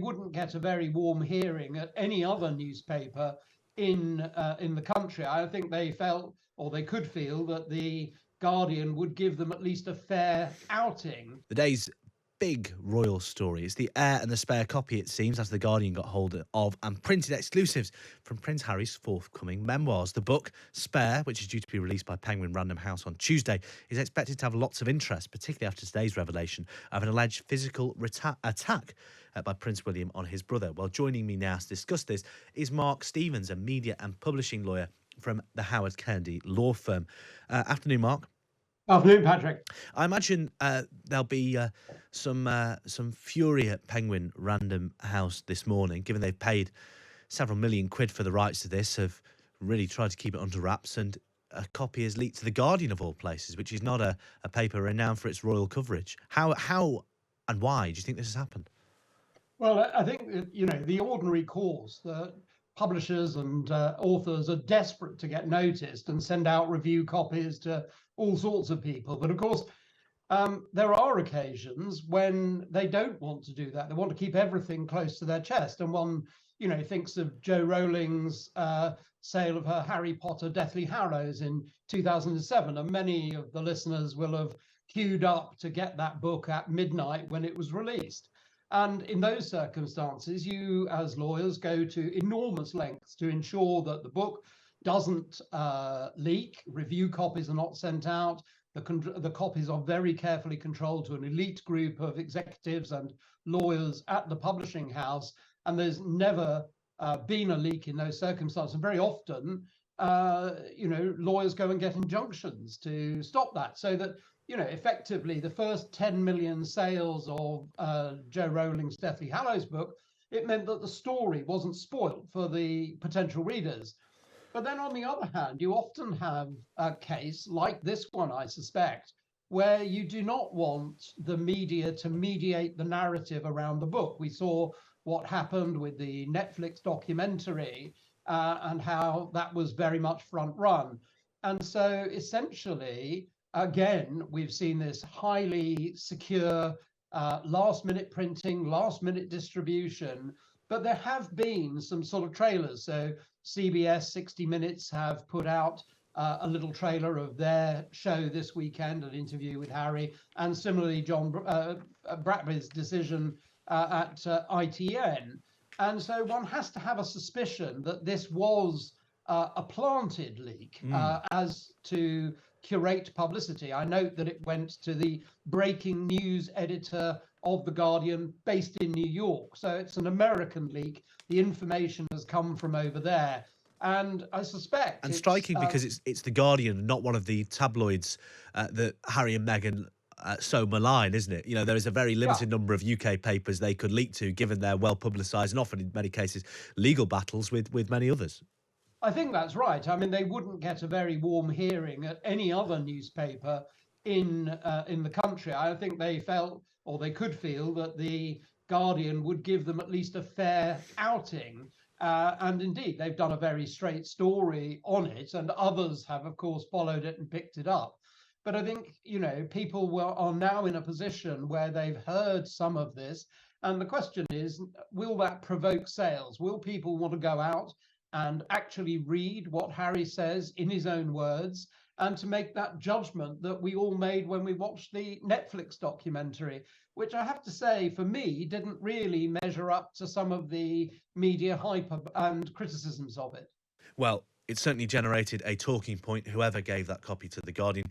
wouldn't get a very warm hearing at any other newspaper in the country. I think they felt, or they could feel, that the Guardian would give them at least a fair outing. The day's big royal story is the heir and the spare copy, it seems, as the Guardian got hold of and printed exclusives from Prince Harry's forthcoming memoirs. The book, Spare, which is due to be released by Penguin Random House on Tuesday, is expected to have lots of interest, particularly after today's revelation of an alleged physical attack by Prince William on his brother. Well, joining me now to discuss this is Mark Stevens, a media and publishing lawyer from the Howard Kennedy law firm. Afternoon, Mark. Afternoon, Patrick. I imagine there'll be some fury at Penguin Random House this morning, given they've paid several million quid for the rights to this, have really tried to keep it under wraps, and a copy is leaked to The Guardian, of all places, which is not a paper renowned for its royal coverage. How and why do you think this has happened? Well, I think, the ordinary course that publishers and authors are desperate to get noticed and send out review copies to all sorts of people. But of course, there are occasions when they don't want to do that. They want to keep everything close to their chest. And one, thinks of Jo Rowling's sale of her Harry Potter Deathly Hallows in 2007. And many of the listeners will have queued up to get that book at midnight when it was released. And in those circumstances, you as lawyers go to enormous lengths to ensure that the book doesn't leak. Review copies are not sent out. The copies are very carefully controlled to an elite group of executives and lawyers at the publishing house. And there's never been a leak in those circumstances. And very often, lawyers go and get injunctions to stop that, so that effectively the first 10 million sales of Jo Rowling's Deathly Hallows book, it meant that the story wasn't spoilt for the potential readers. But then on the other hand, you often have a case like this one, I suspect, where you do not want the media to mediate the narrative around the book. We saw what happened with the Netflix documentary and how that was very much front run. And so essentially, again, we've seen this highly secure last minute printing, last minute distribution, but there have been some sort of trailers. So CBS 60 Minutes have put out a little trailer of their show this weekend, an interview with Harry, and similarly John Bradby's decision at ITN. And so one has to have a suspicion that this was a planted leak as to curate publicity. I note that it went to the breaking news editor of The Guardian based in New York. So it's an American leak. The information has come from over there. And I suspect... And striking because it's The Guardian, not one of the tabloids that Harry and Meghan so malign, isn't it? There is a very limited number of UK papers they could leak to, given their well-publicised and often, in many cases, legal battles with many others. I think that's right. I mean, they wouldn't get a very warm hearing at any other newspaper in the country. I think they felt, or they could feel, that the Guardian would give them at least a fair outing. And indeed, they've done a very straight story on it, and others have, of course, followed it and picked it up. But I think, people are now in a position where they've heard some of this. And the question is, will that provoke sales? Will people want to go out and actually read what Harry says in his own words, and to make that judgment that we all made when we watched the Netflix documentary, which I have to say, for me, didn't really measure up to some of the media hype and criticisms of it? Well, it certainly generated a talking point, whoever gave that copy to The Guardian.